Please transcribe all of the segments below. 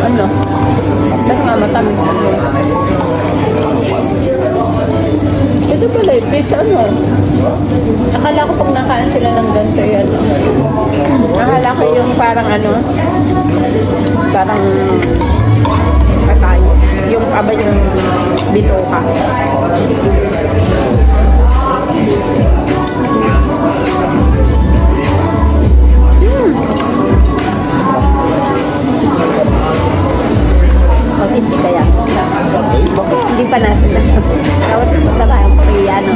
ano. Tapos nga matamis. Ito pala yung pizza, ano. Akala ko pag nakain sila ng ganito yan. Akala ko yung parang ano, parang patay. Yung aba yung bitoka. Hindi kaya. Hindi pa natin na. Dapat punta tayo ng Korea, no?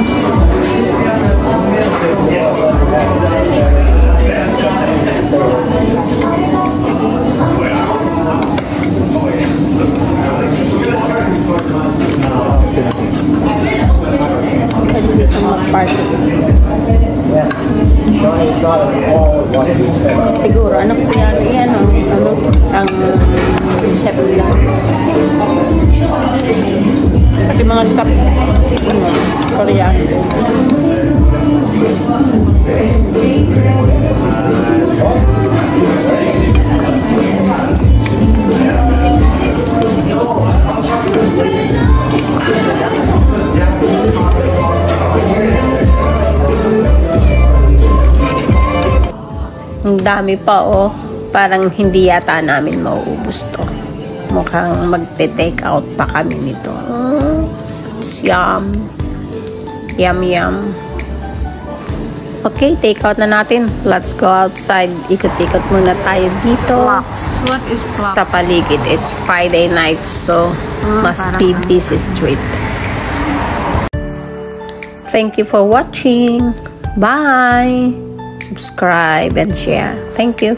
Pwede dito mag-party. Siguro, ano po yan, ano, ang chef nila. Kasi mga top, Korean. Ang dami pa, oh. Parang hindi yata namin mauubos to. Mukhang magte-take out pa kami nito. It's yum. Yum, yum. Okay, take out na natin. Let's go outside. Ikot-ikot muna tayo dito. Flux. What is flux? Sa paligid. It's Friday night, so must be busy street. Thank you for watching. Bye. Subscribe and share. Thank you.